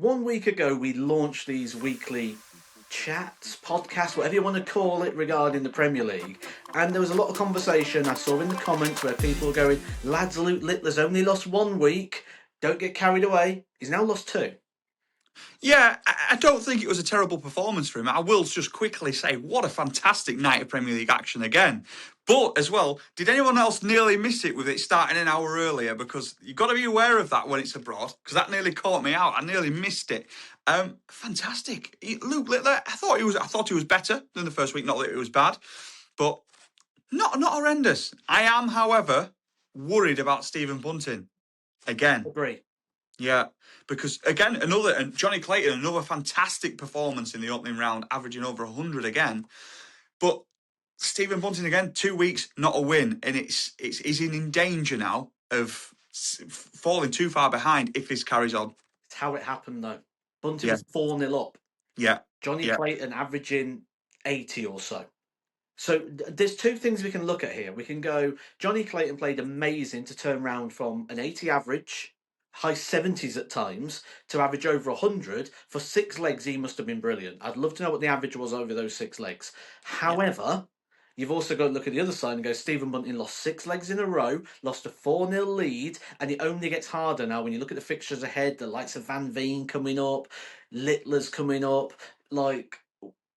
1 week ago, we launched these weekly chats, podcasts, whatever you want to call it, regarding the Premier League. And there was a lot of conversation I saw in the comments where people were going, lads, Luke Littler's only lost 1 week. Don't get carried away. He's now lost 2. Yeah, I don't think it was a terrible performance for him. I will just quickly say, what a fantastic night of Premier League action again. But as well, did anyone else nearly miss it with it starting an hour earlier? Because you've got to be aware of that when it's abroad, because that nearly caught me out. I nearly missed it. Fantastic. Luke Littler, I thought he was better than the first week. Not that it was bad, but not horrendous. I am, however, worried about Stephen Bunting again. Agree. Yeah, because again, and Johnny Clayton, another fantastic performance in the opening round, averaging over 100 again. But Stephen Bunting again, 2 weeks, not a win, and he's in danger now of falling too far behind if this carries on. It's how it happened, though. Bunting was 4-0 up. Yeah. Johnny Clayton averaging 80 or so. So there's two things we can look at here. We can go, Johnny Clayton played amazing to turn around from an 80 average, high 70s at times, to average over 100. For 6 legs, he must have been brilliant. I'd love to know what the average was over those 6 legs. However, you've also got to look at the other side and go, Stephen Bunting lost 6 legs in a row, lost a 4-0 lead, and it only gets harder now when you look at the fixtures ahead, the likes of Van Veen coming up, Littler's coming up,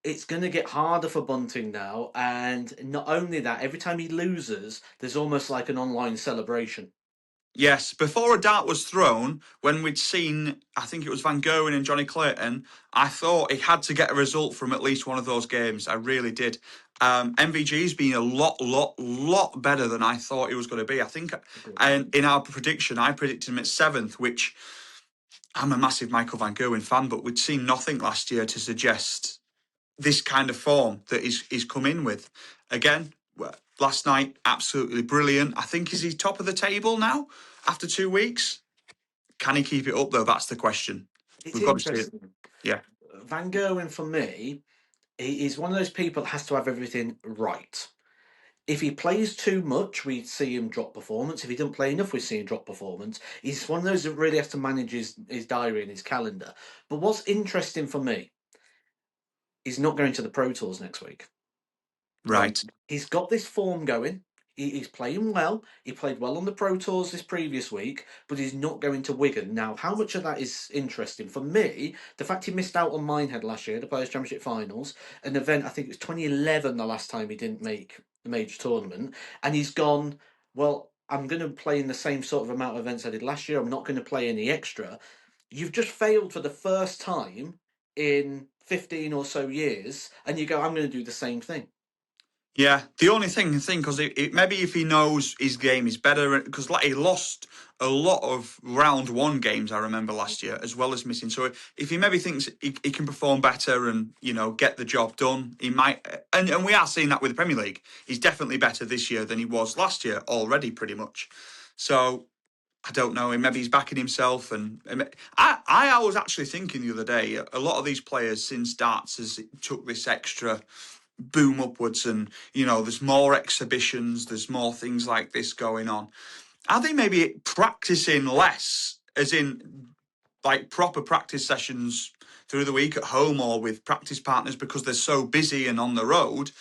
it's going to get harder for Bunting now, and not only that, every time he loses, there's almost like an online celebration. Yes, before a dart was thrown, when we'd seen, I think it was Van Gerwen and Johnny Clayton, I thought he had to get a result from at least one of those games. I really did. MVG's been a lot better than I thought he was going to be. I think, and in our prediction, I predicted him at 7th, which I'm a massive Michael Van Gerwen fan, but we'd seen nothing last year to suggest this kind of form that he's come in with. Again, last night, absolutely brilliant. I think, is he top of the table now after 2 weeks? Can he keep it up, though? That's the question. It's interesting. Yeah. Van Gerwen, for me, he's one of those people that has to have everything right. If he plays too much, we see him drop performance. If he doesn't play enough, we see him drop performance. He's one of those that really has to manage his diary and his calendar. But what's interesting for me, he's not going to the Pro Tours next week. Right. He's got this form going. He's playing well. He played well on the Pro Tours this previous week, but he's not going to Wigan. Now, how much of that is interesting? For me, the fact he missed out on Minehead last year, the Players' Championship Finals, an event, I think it was 2011 the last time he didn't make the major tournament, and he's gone, well, I'm going to play in the same sort of amount of events I did last year. I'm not going to play any extra. You've just failed for the first time in 15 or so years, and you go, I'm going to do the same thing. Yeah, the only thing, because maybe if he knows his game is better, because he lost a lot of round 1 games, I remember last year, as well as missing. So if he maybe thinks he can perform better and, get the job done, he might. And we are seeing that with the Premier League. He's definitely better this year than he was last year already, pretty much. So I don't know. Maybe he's backing himself. And I was actually thinking the other day, a lot of these players since darts has took this extra boom upwards, and there's more exhibitions, there's more things like this going on. Are they maybe practicing less, as in like proper practice sessions through the week at home or with practice partners because they're so busy and on the road?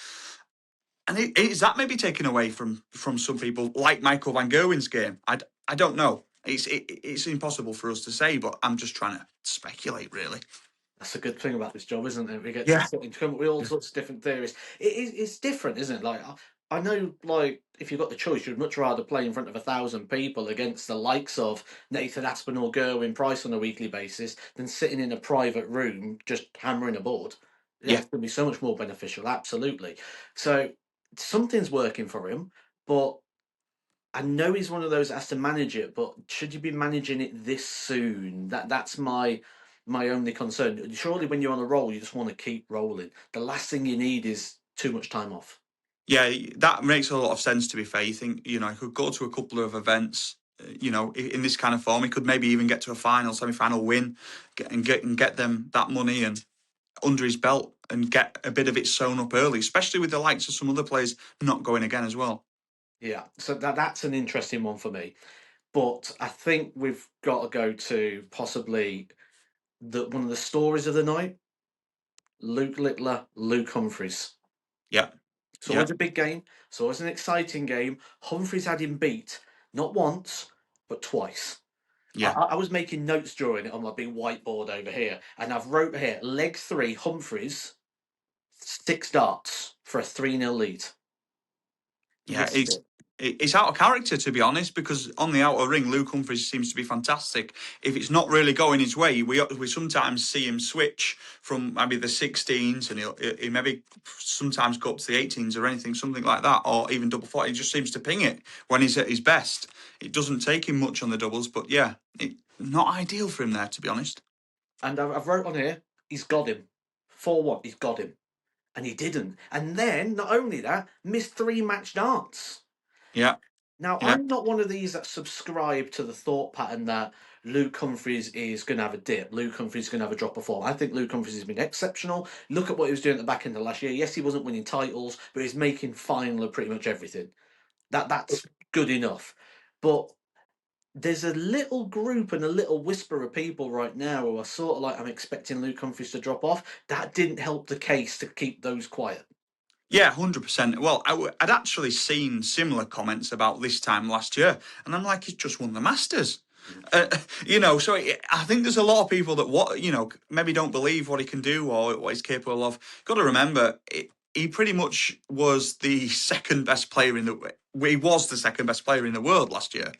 And is that maybe taken away from some people, like Michael Van Gerwen's game? I don't know. It's impossible for us to say, but I'm just trying to speculate, really. That's a good thing about this job, isn't it? We get to come up with all sorts of different theories. It's different, isn't it? Like, I know, like, if you've got the choice, you'd much rather play in front of 1,000 people against the likes of Nathan Aspinall, Gerwin, Price on a weekly basis than sitting in a private room just hammering a board. It's going to be so much more beneficial, absolutely. So something's working for him, but I know he's one of those that has to manage it, but should you be managing it this soon? That's my only concern. Surely when you're on a roll, you just want to keep rolling. The last thing you need is too much time off. Yeah, that makes a lot of sense, to be fair. You think, he could go to a couple of events, in this kind of form. He could maybe even get to a final, semi-final win and get them that money and under his belt and get a bit of it sewn up early, especially with the likes of some other players not going again as well. Yeah, so that's an interesting one for me. But I think we've got to go to possibly one of the stories of the night, Luke Littler, Luke Humphries. Yeah, It's yeah, always a big game. It's always an exciting game. Humphries had him beat not once, but twice. yeah, I was making notes during it on my big whiteboard over here, and I've wrote here leg 3 Humphries 6 darts for a 3-0 lead. yeah. Missed it. It's out of character, to be honest, because on the outer ring, Luke Humphries seems to be fantastic. If it's not really going his way, we sometimes see him switch from maybe the 16s, and he'll maybe sometimes go up to the 18s or anything, something like that, or even double 40. He just seems to ping it when he's at his best. It doesn't take him much on the doubles, but yeah, not ideal for him there, to be honest. And I've wrote on here, he's got him. 4-1, he's got him. And he didn't. And then, not only that, missed 3 match darts. Yeah, Now, yeah. I'm not one of these that subscribe to the thought pattern that Luke Humphries is going to have a dip. Luke Humphries is going to have a drop of form. I think Luke Humphries has been exceptional. Look at what he was doing at the back end of last year. Yes, he wasn't winning titles, but he's making final of pretty much everything. That's good enough. But there's a little group and a little whisper of people right now who are sort of like, I'm expecting Luke Humphries to drop off. That didn't help the case to keep those quiet. Yeah, 100%. Well, I'd actually seen similar comments about this time last year, and I'm like, he's just won the Masters. So I think there's a lot of people that maybe don't believe what he can do or what he's capable of. Got to remember, he pretty much was the second best player he was the second best player in the world last year,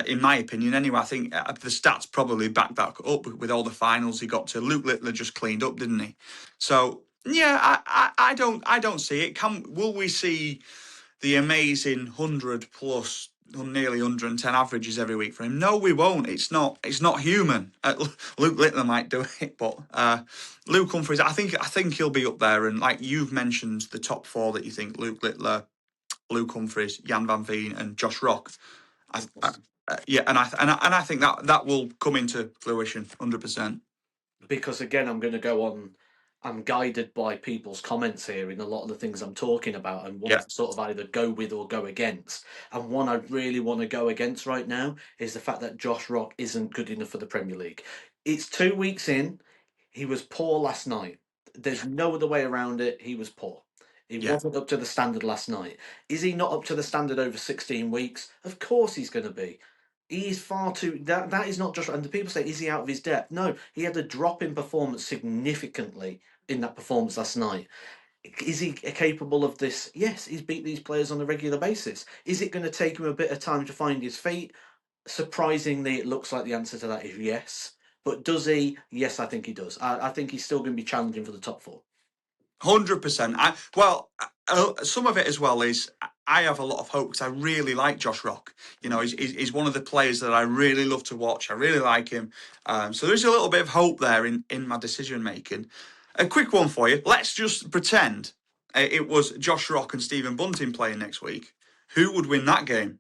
in my opinion. Anyway, I think the stats probably back that up with all the finals he got to. Luke Littler just cleaned up, didn't he? So yeah, I don't see it. Will we see the amazing 100 plus, nearly 110 averages every week for him? No, we won't. It's not human. Luke Littler might do it, but Luke Humphries, I think he'll be up there. And like you've mentioned, the top 4 that you think: Luke Littler, Luke Humphries, Jan van Veen, and Josh Rock. Yeah, and I think that will come into fruition 100%. Because again, I'm going to go on. I'm guided by people's comments here in a lot of the things I'm talking about and want Yeah, to sort of either go with or go against. And one I really want to go against right now is the fact that Josh Rock isn't good enough for the Premier League. It's 2 weeks in. He was poor last night. There's no other way around it. He was poor. He yeah. wasn't up to the standard last night. Is he not up to the standard over 16 weeks? Of course he's going to be. He is far too. That is not just. And the people say, is he out of his depth? No, he had a drop in performance significantly in that performance last night. Is he capable of this? Yes, he's beat these players on a regular basis. Is it going to take him a bit of time to find his feet? Surprisingly, it looks like the answer to that is yes. But does he? Yes, I think he does. I think he's still going to be challenging for the top 4. 100%. Some of it as well is I have a lot of hope because I really like Josh Rock. He's one of the players that I really love to watch. I really like him. So there's a little bit of hope there in my decision making. A quick one for you. Let's just pretend it was Josh Rock and Stephen Bunting playing next week. Who would win that game?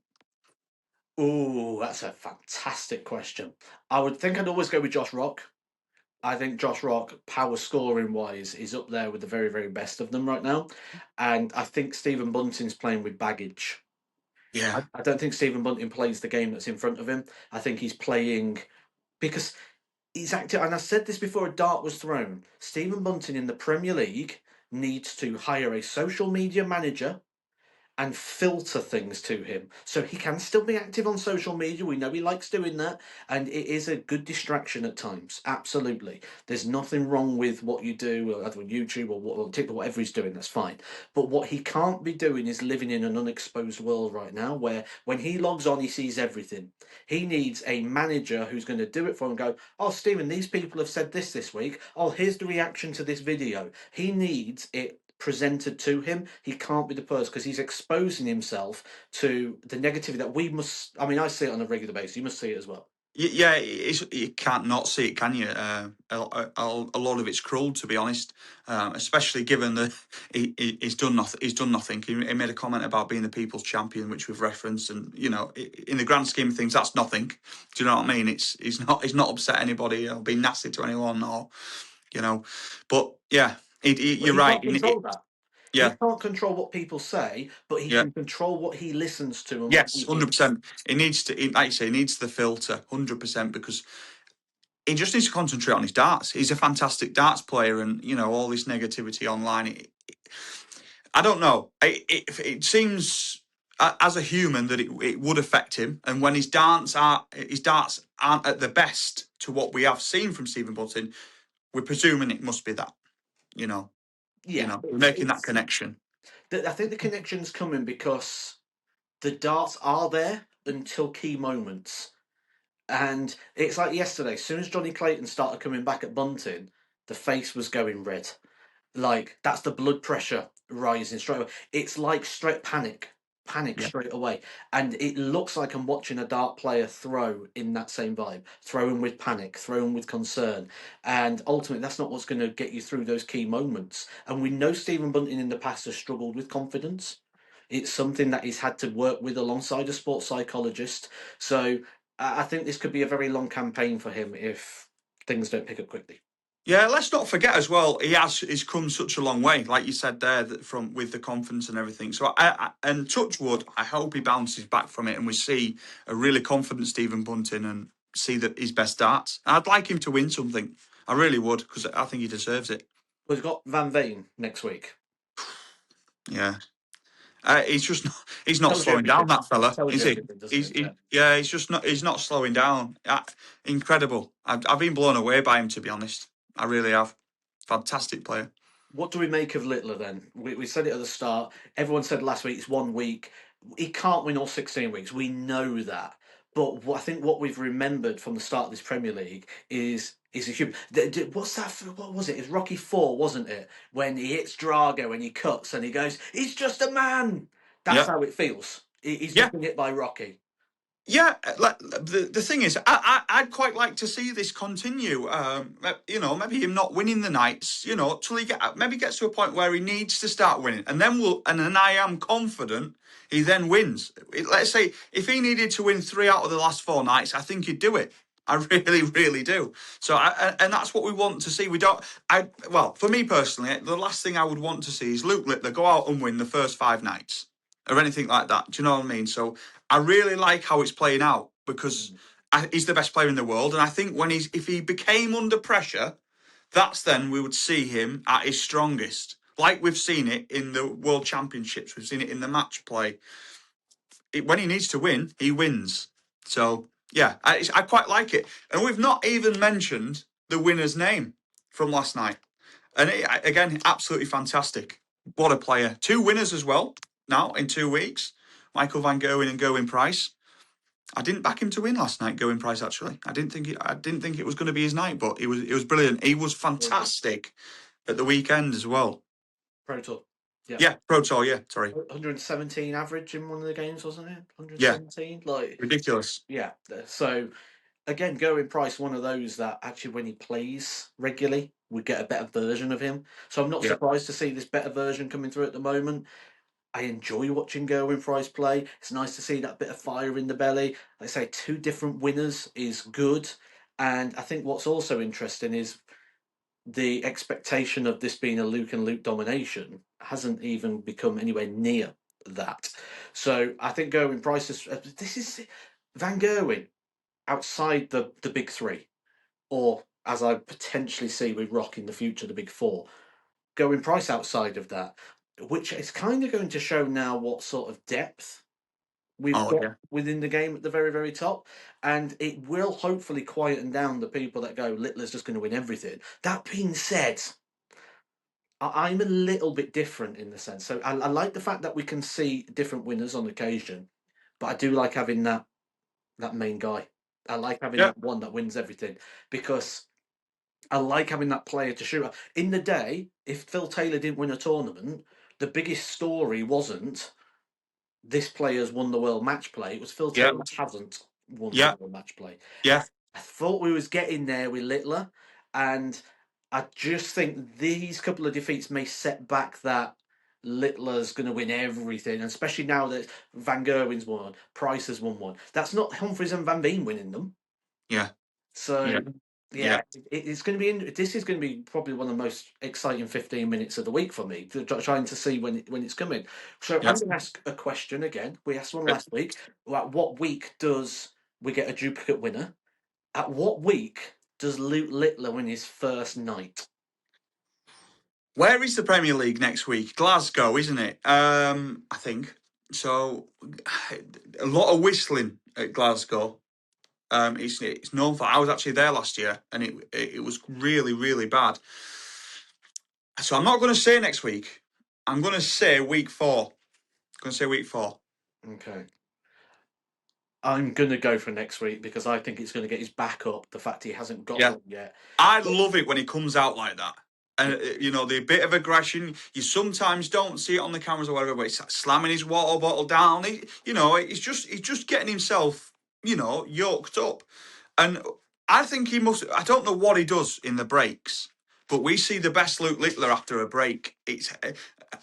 Oh, that's a fantastic question. I would think I'd always go with Josh Rock. I think Josh Rock, power scoring wise, is up there with the very, very best of them right now. And I think Stephen Bunting's playing with baggage. Yeah, I don't think Stephen Bunting plays the game that's in front of him. I think he's playing because he's active. And I said this before a dart was thrown. Stephen Bunting in the Premier League needs to hire a social media manager and filter things to him. So he can still be active on social media. We know he likes doing that. And it is a good distraction at times. Absolutely. There's nothing wrong with what you do, either on YouTube or TikTok, whatever he's doing, that's fine. But what he can't be doing is living in an unexposed world right now where when he logs on, he sees everything. He needs a manager who's going to do it for him and go, oh, Stephen, these people have said this week. Oh, here's the reaction to this video. He needs it presented to him. He can't be the person because he's exposing himself to the negativity that we must. I mean, I see it on a regular basis. You must see it as well. Yeah, you can't not see it, can you? A lot of it's cruel, to be honest. Especially given that he's done nothing. He's done nothing. He made a comment about being the people's champion, which we've referenced, and in the grand scheme of things, that's nothing. Do you know what I mean? He's not upset anybody or been nasty to anyone, or you know. But yeah, But you're he right. can't control that. He Yeah, can't control what people say, but he yeah. can control what he listens to and what Yes, he hundred hears. percent. It needs to, like you say, it needs the filter, 100%, because he just needs to concentrate on his darts. He's a fantastic darts player, and all this negativity online. I don't know. It seems as a human that it would affect him, and when his darts aren't at the best to what we have seen from Stephen Bunting, we're presuming it must be that. You know, Yeah, we're making that connection. I think the connection's coming because the darts are there until key moments. And it's like yesterday, as soon as Johnny Clayton started coming back at Bunting, the face was going red. Like, that's the blood pressure rising straight away. It's like straight panic Yeah. straight away. And it looks like I'm watching a dart player throw in that same vibe, throwing with panic, throwing with concern. And ultimately, that's not what's going to get you through those key moments. And we know Stephen Bunting in the past has struggled with confidence. It's something that he's had to work with alongside a sports psychologist. So I think this could be a very long campaign for him if things don't pick up quickly. Yeah, let's not forget as well. He's come such a long way, like you said there, that from with the confidence and everything. So, and touch wood, I hope he bounces back from it, and we see a really confident Stephen Bunting and see that his best darts. I'd like him to win something. I really would, because I think he deserves it. We've got Van Veen next week. Yeah, he's not Tells you slowing down. everything. That fella, Tells is you he? everything, doesn't it? Yeah. Yeah, he's just not. He's not slowing down. Incredible. I've been blown away by him, to be honest. I really have. Fantastic player. What do we make of Littler then? We said it at the start. Everyone said last week it's 1 week. He can't win all 16 weeks. We know that. But I think what we've remembered from the start of this Premier League is a human. What's that? What was it? It's Rocky 4, wasn't it? When he hits Drago and he cuts and he goes, "He's just a man." That's Yeah. how it feels. He's Yeah. just been hit by Rocky. Yeah, like, the thing is, I'd quite like to see this continue. Maybe him not winning the nights, till maybe gets to a point where he needs to start winning, and then I am confident he then wins. Let's say if he needed to win 3 out of the last 4 nights, I think he'd do it. I really, really do. So, and that's what we want to see. We don't. Well, for me personally, the last thing I would want to see is Luke Littler go out and win the first 5 nights or anything like that. Do you know what I mean? So I really like how it's playing out because he's the best player in the world, and I think if he became under pressure, that's then we would see him at his strongest. Like we've seen it in the World Championships, we've seen it in the match play. When he needs to win, he wins. So yeah, I quite like it, and we've not even mentioned the winner's name from last night. And again, absolutely fantastic. What a player. 2 winners as well now in 2 weeks. Michael Van Gerwen and Gerwin Price. I didn't back him to win last night, Gerwin Price, actually. I didn't think it was going to be his night, but it was brilliant. He was fantastic at the weekend as well. Pro Tour. Yeah. Yeah, Pro Tour, yeah, sorry. 117 average in one of the games, wasn't it? Yeah, 117? Like, ridiculous. yeah. So, again, Gerwin Price, one of those that actually, when he plays regularly, we get a better version of him. So I'm not Yeah, surprised to see this better version coming through at the moment. I enjoy watching Gerwin Price play. It's nice to see that bit of fire in the belly. Like I say, 2 different winners is good. And I think what's also interesting is the expectation of this being a Luke and Luke domination hasn't even become anywhere near that. So I think Gerwin Price is this is Van Gerwen outside the big three, or as I potentially see with Rock in the future, the big four. Gerwin Price outside of that, which is kind of going to show now what sort of depth we've oh got yeah, within the game at the very, very top. And it will hopefully quieten down the people that go, Littler's just going to win everything. That being said, I'm a little bit different in the sense. So I like the fact that we can see different winners on occasion, but I do like having that main guy. I like having yeah, that one that wins everything because I like having that player to shoot at. In the day, if Phil Taylor didn't win a tournament, the biggest story wasn't this player's won the world match play. It was Phil yeah, Taylor hasn't won the yeah, world match play. yeah, I thought we was getting there with Littler, and I just think these couple of defeats may set back that Littler's going to win everything, and especially now that Van Gerwen's won, Price has won one. That's not Humphries and Van Veen winning them. yeah, So yeah, yeah, yeah, it's going to be. This is going to be probably one of the most exciting 15 minutes of the week for me, trying to see when it's coming. So yeah. I'm going to ask a question again. We asked one last week. Like, what week does we get a duplicate winner? At what week does Luke Littler win his first night? Where is the Premier League next week? Glasgow, isn't it? I think so. A lot of whistling at Glasgow. It's known for. I was actually there last year, and it was really really bad. So I'm not going to say next week. I'm going to say week 4. I'm going to say week 4. Okay. I'm going to go for next week because I think it's going to get his back up, the fact he hasn't got Yeah, one yet. I But love it when he comes out like that. And the bit of aggression, you sometimes don't see it on the cameras or whatever, but he's slamming his water bottle down. He's just getting himself, yoked up. And I think he must. I don't know what he does in the breaks, but we see the best Luke Littler after a break.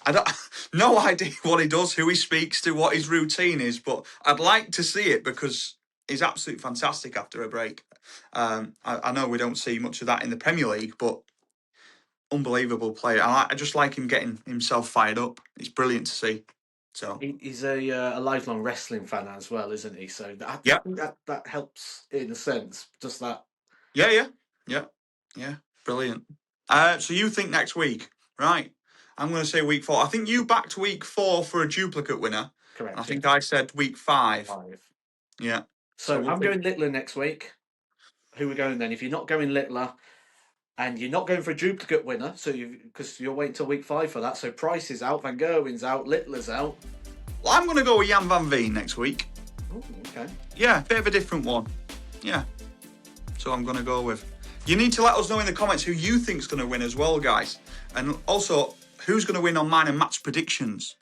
I don't no idea what he does, who he speaks to, what his routine is, but I'd like to see it because he's absolutely fantastic after a break. I know we don't see much of that in the Premier League, but unbelievable player. I just like him getting himself fired up. It's brilliant to see. So he's a lifelong wrestling fan as well, isn't he? So I yeah, think that helps in a sense. Just that. yeah, brilliant. So you think next week, right? I'm going to say week 4. I think you backed week 4 for a duplicate winner. Correct. I Yeah. think I said week 5. 5. Yeah. So we'll I'm think. going Littler next week. Who are we going then? If you're not going Littler, and you're not going for a duplicate winner, so because you're waiting till week 5 for that. So Price is out, Van Gerwen's out, Littler's out. Well, I'm going to go with Jan van Veen next week. Ooh, okay. Yeah, bit of a different one. Yeah. So I'm going to go with. You need to let us know in the comments who you think's going to win as well, guys. And also, who's going to win on mine and match predictions.